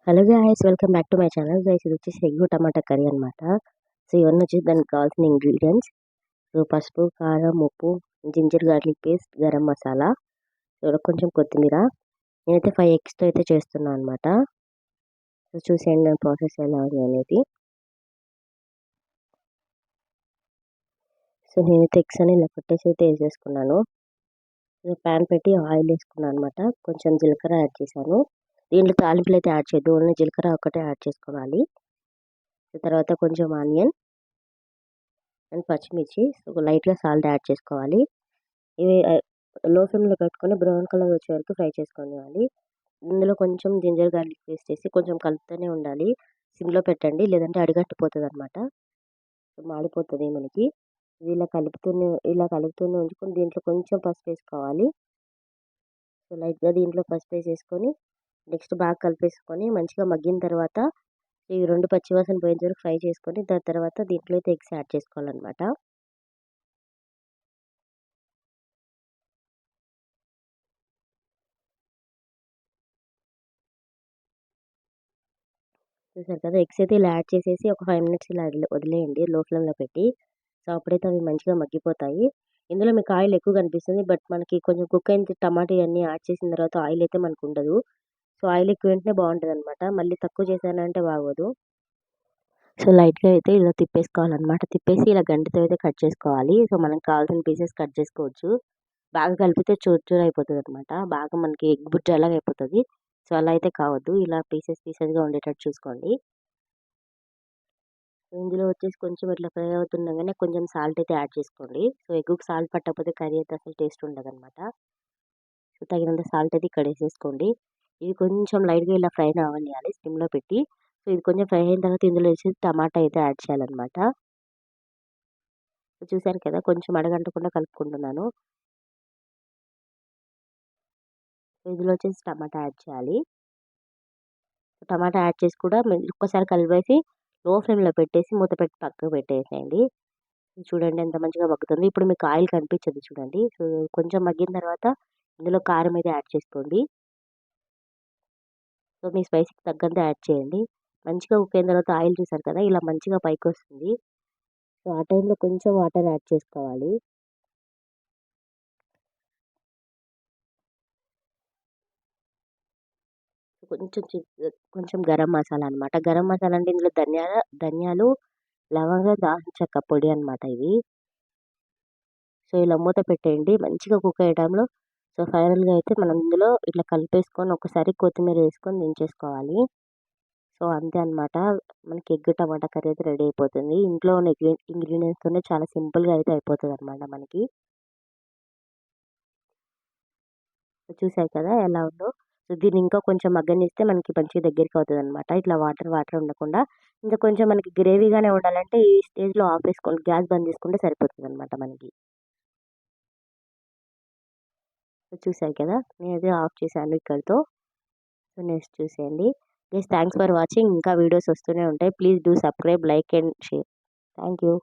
Hello guys, welcome back to my channel. Guys, ఇది వచ్చేసి egg tomato curry అనమాట. So ఇవన్నీ వచ్చేసి దానికి కావాల్సిన ఇంగ్రీడియంట్స్. సో పసుపు, కారం, ఉప్పు, ginger garlic paste, garam masala, so కొంచెం కొత్తిమీర. నేనైతే 5 ఎగ్స్తో అయితే చేస్తున్నాను అనమాట. సో చూసేయండి నా ప్రాసెస్ ఎలా ఉంది అనేది. సో నేనైతే ఎగ్స్ అని ఇలా కొట్టేసి అయితే వేసేసుకున్నాను. ప్యాన్ పెట్టి ఆయిల్ వేసుకున్నాను అనమాట. కొంచెం జీలకర్ర యాడ్ చేశాను. దీంట్లో తాలింపులు అయితే యాడ్ చేయొద్దు, ఓన్లీ జీలకర్ర ఒకటే యాడ్ చేసుకోవాలి. తర్వాత కొంచెం ఆనియన్ అండ్ పచ్చిమిర్చి, లైట్గా సాల్ట్ యాడ్ చేసుకోవాలి. ఇవి లో ఫ్లేమ్లో పెట్టుకొని బ్రౌన్ కలర్ వచ్చే వరకు ఫ్రై చేసుకోవాలి. ఇందులో కొంచెం జింజర్ గార్లిక్ పేస్ట్ వేసి కొంచెం కలుపుతూనే ఉండాలి. సిమ్లో పెట్టండి, లేదంటే అడిగట్టిపోతుంది అనమాట, మాడిపోతుంది మనకి. ఇది ఇలా కలుపుతూనే ఉంచుకొని దీంట్లో కొంచెం పసుపు వేసుకోవాలి. సో లైట్గా దీంట్లో పసుపు వేసేసుకొని నెక్స్ట్ బాగా కలిపేసుకొని మంచిగా మగ్గిన తర్వాత ఈ 2 పచ్చివాసన పోయేంత వరకు ఫ్రై చేసుకొని దాని తర్వాత దీంట్లో అయితే ఎగ్స్ యాడ్ చేసుకోవాలన్నమాట. చూసారు కదా, ఎగ్స్ అయితే ఇలా యాడ్ చేసేసి ఒక 5 మినిట్స్ ఇలా వదిలేయండి లో ఫ్లేమ్లో పెట్టి. సో అప్పుడైతే అవి మంచిగా మగ్గిపోతాయి. ఇందులో మీకు ఆయిల్ ఎక్కువ కనిపిస్తుంది, బట్ మనకి కొంచెం కుక్ అయిన టమాటా ఇవన్నీ యాడ్ చేసిన తర్వాత ఆయిల్ అయితే మనకు ఉండదు. సో ఆయిల్ ఎక్కువ ఉంటేనే బాగుంటుంది అనమాట, మళ్ళీ తక్కువ చేశానంటే బాగోదు. సో లైట్గా అయితే ఇలా తిప్పేసుకోవాలన్నమాట. తిప్పేసి ఇలా గంటతో అయితే కట్ చేసుకోవాలి. సో మనకు కావాల్సిన పీసెస్ కట్ చేసుకోవచ్చు. బాగా కలిపితే చూరు చూరు అయిపోతుంది అనమాట, బాగా మనకి ఎగ్ బుజ్జి అలాగే అయిపోతుంది. సో అలా అయితే కావద్దు, ఇలా పీసెస్గా ఉండేటట్టు చూసుకోండి. ఇందులో వచ్చేసి కొంచెం ఇట్లా ఫ్రై అవుతుండగానే కొంచెం సాల్ట్ అయితే యాడ్ చేసుకోండి. సో ఎగ్గుకి సాల్ట్ పట్టకపోతే కర్రీ అయితే అసలు టేస్ట్ ఉండదన్నమాట. సో తగినంత సాల్ట్ అయితే ఇక్కడ వేసేసుకోండి. ఇది కొంచెం లైట్గా ఇలా ఫ్రై అవ్వనియాలి స్టిమ్లో పెట్టి. సో ఇది కొంచెం ఫ్రై అయిన తర్వాత ఇందులో వేసి టమాటా అయితే యాడ్ చేయాలన్నమాట. చూసారు కదా, కొంచెం అడగంటకుండా కలుపుకుంటున్నాను. సో ఇందులో వచ్చేసి టమాటా యాడ్ చేయాలి. టమాటా యాడ్ చేసి కూడా ఒక్కసారి కలిపేసి లో ఫ్లేమ్లో పెట్టేసి మూత పెట్టి పక్కకు పెట్టేసేయండి. చూడండి ఎంత మంచిగా మగ్గుతుంది. ఇప్పుడు మీకు ఆయిల్ కనిపించదు చూడండి. సో కొంచెం మగ్గిన తర్వాత ఇందులో కారం అయితే యాడ్ చేసుకోండి. సో మీ స్పైసీకి తగ్గంత యాడ్ చేయండి. మంచిగా కుక్ అయిన తర్వాత ఆయిల్ చూసారు కదా, ఇలా మంచిగా పైకి వస్తుంది. సో ఆ టైంలో కొంచెం వాటర్ యాడ్ చేసుకోవాలి. కొంచెం కొంచెం గరం మసాలా అనమాట. గరం మసాలా అంటే ఇందులో ధనియాలు, లవంగ, దాల్చిన చెక్క పొడి అనమాట ఇవి. సో ఇలా మూత పెట్టేయండి మంచిగా కుక్ అయ్యే టైంలో. సో ఫైనల్గా అయితే మనం ఇందులో ఇట్లా కలిపేసుకొని ఒకసారి కొత్తిమీర వేసుకొని దించేసుకోవాలి. సో అంతే అనమాట, మనకి ఎగ్ టమాటా కర్రీ అయితే రెడీ అయిపోతుంది. ఇంట్లో ఉన్న ఇంగ్రీడియంట్స్తోనే చాలా సింపుల్గా అయితే అయిపోతుంది అనమాట మనకి. చూసారు కదా ఎలా ఉందో. సో దీన్ని ఇంకా కొంచెం మగ్గనిస్తే మనకి మంచిగా దగ్గరికి అవుతుంది అనమాట. ఇట్లా వాటర్ వాటర్ ఉండకుండా ఇంకా కొంచెం మనకి గ్రేవీగానే ఉండాలంటే ఈ స్టేజ్లో ఆఫ్ వేసుకోండి, గ్యాస్ బంద్ చేసుకుంటే సరిపోతుంది అనమాట మనకి. సో చూసారు కదా, నేనైతే ఆఫ్ చేశాను ఇక్కడితో. సో నెక్స్ట్ చూసేయండి. Please thanks for watching. ఇంకా వీడియోస్ వస్తూనే ఉంటాయి. Please do subscribe, like and share. Thank you.